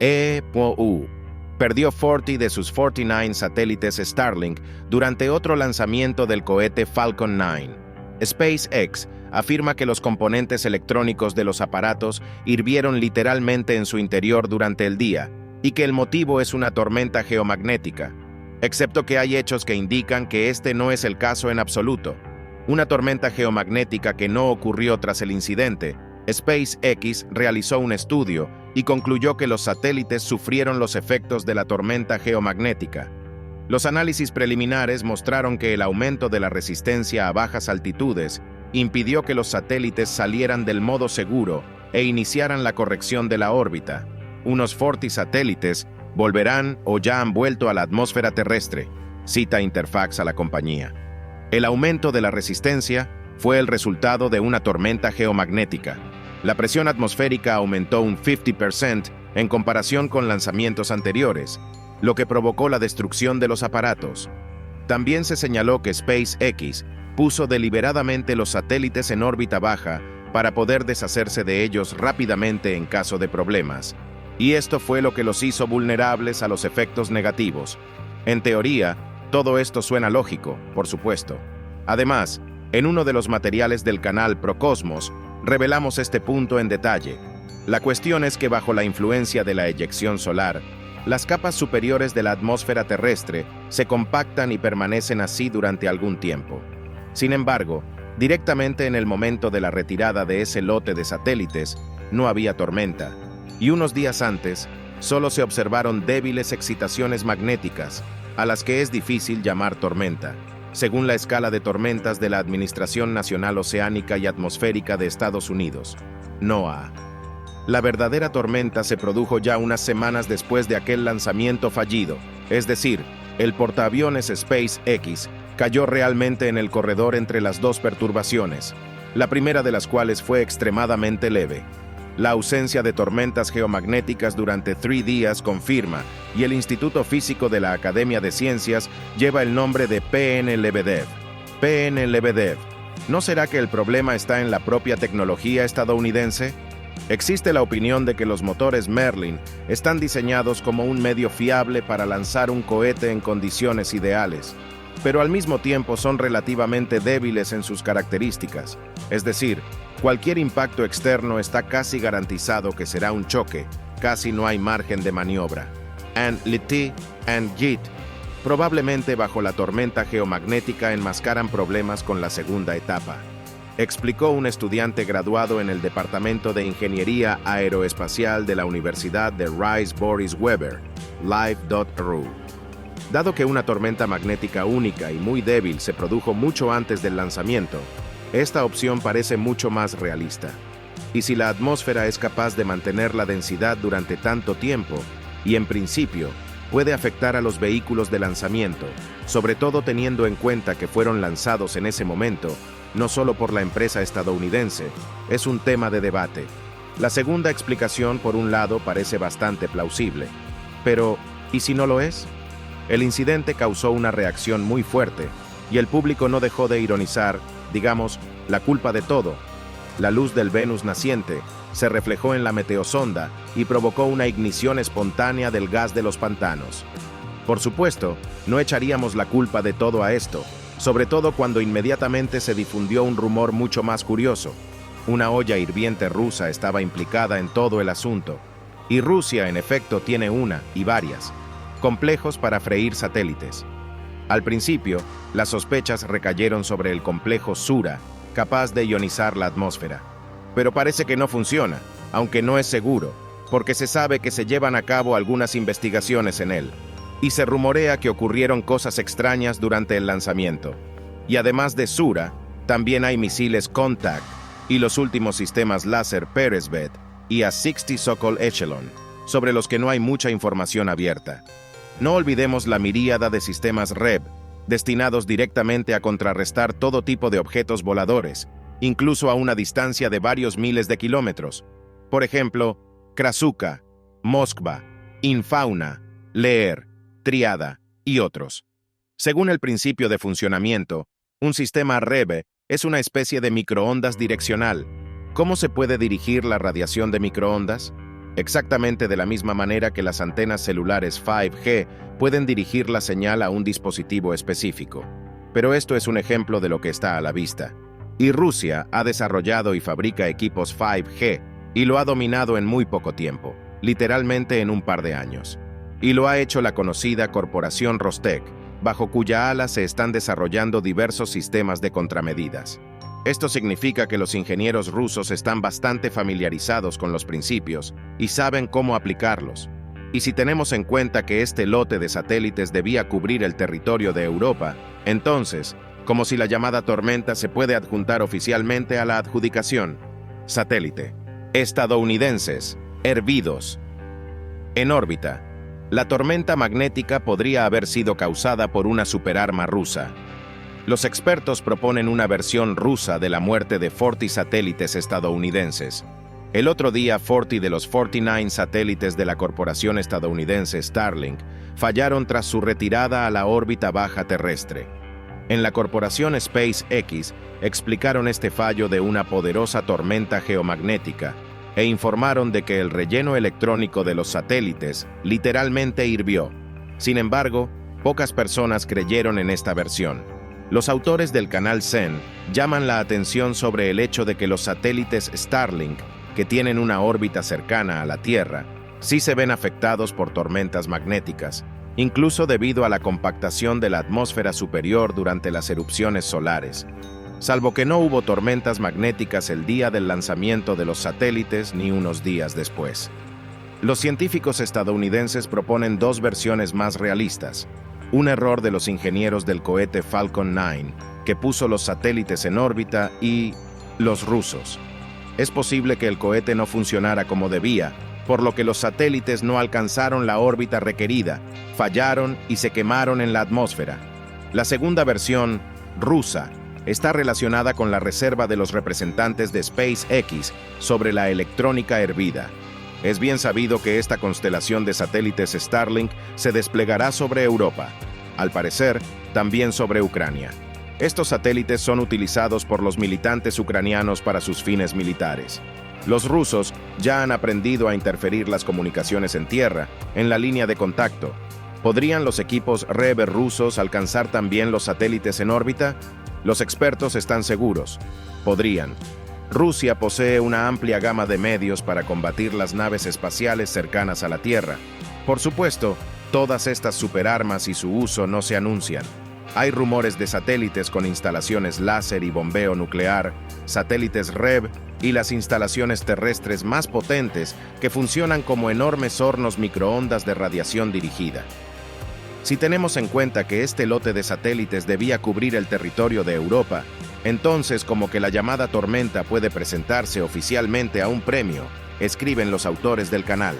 EPOU perdió 40 de sus 49 satélites Starlink durante otro lanzamiento del cohete Falcon 9. SpaceX afirma que los componentes electrónicos de los aparatos hirvieron literalmente en su interior durante el día y que el motivo es una tormenta geomagnética, excepto que hay hechos que indican que este no es el caso en absoluto. Una tormenta geomagnética que no ocurrió tras el incidente. SpaceX realizó un estudio y concluyó que los satélites sufrieron los efectos de la tormenta geomagnética. Los análisis preliminares mostraron que el aumento de la resistencia a bajas altitudes impidió que los satélites salieran del modo seguro e iniciaran la corrección de la órbita. Unos 40 satélites volverán o ya han vuelto a la atmósfera terrestre, cita Interfax a la compañía. El aumento de la resistencia fue el resultado de una tormenta geomagnética. La presión atmosférica aumentó un 50% en comparación con lanzamientos anteriores, lo que provocó la destrucción de los aparatos. También se señaló que SpaceX puso deliberadamente los satélites en órbita baja para poder deshacerse de ellos rápidamente en caso de problemas, y esto fue lo que los hizo vulnerables a los efectos negativos. En teoría, todo esto suena lógico, por supuesto. Además, en uno de los materiales del canal Procosmos, revelamos este punto en detalle. La cuestión es que bajo la influencia de la eyección solar, las capas superiores de la atmósfera terrestre se compactan y permanecen así durante algún tiempo. Sin embargo, directamente en el momento de la retirada de ese lote de satélites, no había tormenta, y unos días antes, solo se observaron débiles excitaciones magnéticas, a las que es difícil llamar tormenta, según la escala de tormentas de la Administración Nacional Oceánica y Atmosférica de Estados Unidos, NOAA. La verdadera tormenta se produjo ya unas semanas después de aquel lanzamiento fallido, es decir, el portaaviones SpaceX cayó realmente en el corredor entre las dos perturbaciones, la primera de las cuales fue extremadamente leve. La ausencia de tormentas geomagnéticas durante 3 días confirma, y el Instituto Físico de la Academia de Ciencias lleva el nombre de PN-Lebedev. PN-Lebedev. ¿No será que el problema está en la propia tecnología estadounidense? Existe la opinión de que los motores Merlin están diseñados como un medio fiable para lanzar un cohete en condiciones ideales, pero al mismo tiempo son relativamente débiles en sus características, es decir, cualquier impacto externo está casi garantizado que será un choque, casi no hay margen de maniobra. And LT and JIT, probablemente bajo la tormenta geomagnética enmascaran problemas con la segunda etapa, explicó un estudiante graduado en el Departamento de Ingeniería Aeroespacial de la Universidad de Rice Boris Weber, Live.ru. Dado que una tormenta magnética única y muy débil se produjo mucho antes del lanzamiento, esta opción parece mucho más realista. Y si la atmósfera es capaz de mantener la densidad durante tanto tiempo, y en principio puede afectar a los vehículos de lanzamiento, sobre todo teniendo en cuenta que fueron lanzados en ese momento, no solo por la empresa estadounidense, es un tema de debate. La segunda explicación, por un lado, parece bastante plausible. Pero, ¿y si no lo es? El incidente causó una reacción muy fuerte, y el público no dejó de ironizar, digamos, la culpa de todo. La luz del Venus naciente se reflejó en la meteosonda y provocó una ignición espontánea del gas de los pantanos. Por supuesto, no echaríamos la culpa de todo a esto, sobre todo cuando inmediatamente se difundió un rumor mucho más curioso. Una olla hirviente rusa estaba implicada en todo el asunto, y Rusia, en efecto, tiene una y varias complejos para freír satélites. Al principio, las sospechas recayeron sobre el complejo Sura, capaz de ionizar la atmósfera. Pero parece que no funciona, aunque no es seguro, porque se sabe que se llevan a cabo algunas investigaciones en él, y se rumorea que ocurrieron cosas extrañas durante el lanzamiento. Y además de Sura, también hay misiles Contact y los últimos sistemas láser Peresvet y A-60 Sokol Echelon, sobre los que no hay mucha información abierta. No olvidemos la miríada de sistemas REB, destinados directamente a contrarrestar todo tipo de objetos voladores, incluso a una distancia de varios miles de kilómetros. Por ejemplo, Krasuka, Moskva, Infauna, Leer, Triada y otros. Según el principio de funcionamiento, un sistema REB es una especie de microondas direccional. ¿Cómo se puede dirigir la radiación de microondas? exactamente de la misma manera que las antenas celulares 5G pueden dirigir la señal a un dispositivo específico. Pero esto es un ejemplo de lo que está a la vista. Y Rusia ha desarrollado y fabrica equipos 5G y lo ha dominado en muy poco tiempo, literalmente en un par de años. Y lo ha hecho la conocida corporación Rostec, bajo cuya ala se están desarrollando diversos sistemas de contramedidas. Esto significa que los ingenieros rusos están bastante familiarizados con los principios y saben cómo aplicarlos. Y si tenemos en cuenta que este lote de satélites debía cubrir el territorio de Europa, entonces, como si la llamada tormenta se puede adjuntar oficialmente a la adjudicación. Satélite. Estadounidenses. Hervidos. En órbita. La tormenta magnética podría haber sido causada por una superarma rusa. Los expertos proponen una versión rusa de la muerte de 40 satélites estadounidenses. El otro día, 40 de los 49 satélites de la corporación estadounidense Starlink fallaron tras su retirada a la órbita baja terrestre. En la corporación SpaceX explicaron este fallo de una poderosa tormenta geomagnética e informaron de que el relleno electrónico de los satélites literalmente hirvió. Sin embargo, pocas personas creyeron en esta versión. Los autores del canal CEN llaman la atención sobre el hecho de que los satélites Starlink, que tienen una órbita cercana a la Tierra, sí se ven afectados por tormentas magnéticas, incluso debido a la compactación de la atmósfera superior durante las erupciones solares. Salvo que no hubo tormentas magnéticas el día del lanzamiento de los satélites ni unos días después. Los científicos estadounidenses proponen dos versiones más realistas: un error de los ingenieros del cohete Falcon 9, que puso los satélites en órbita, y los rusos. Es posible que el cohete no funcionara como debía, por lo que los satélites no alcanzaron la órbita requerida, fallaron y se quemaron en la atmósfera. La segunda versión, rusa, está relacionada con la reserva de los representantes de SpaceX sobre la electrónica hervida. Es bien sabido que esta constelación de satélites Starlink se desplegará sobre Europa, al parecer, también sobre Ucrania. Estos satélites son utilizados por los militantes ucranianos para sus fines militares. Los rusos ya han aprendido a interferir las comunicaciones en tierra, en la línea de contacto. ¿Podrían los equipos REB rusos alcanzar también los satélites en órbita? Los expertos están seguros. Podrían. Rusia posee una amplia gama de medios para combatir las naves espaciales cercanas a la Tierra. Por supuesto, todas estas superarmas y su uso no se anuncian. Hay rumores de satélites con instalaciones láser y bombeo nuclear, satélites REB y las instalaciones terrestres más potentes que funcionan como enormes hornos microondas de radiación dirigida. Si tenemos en cuenta que este lote de satélites debía cubrir el territorio de Europa, entonces como que la llamada tormenta puede presentarse oficialmente a un premio, escriben los autores del canal.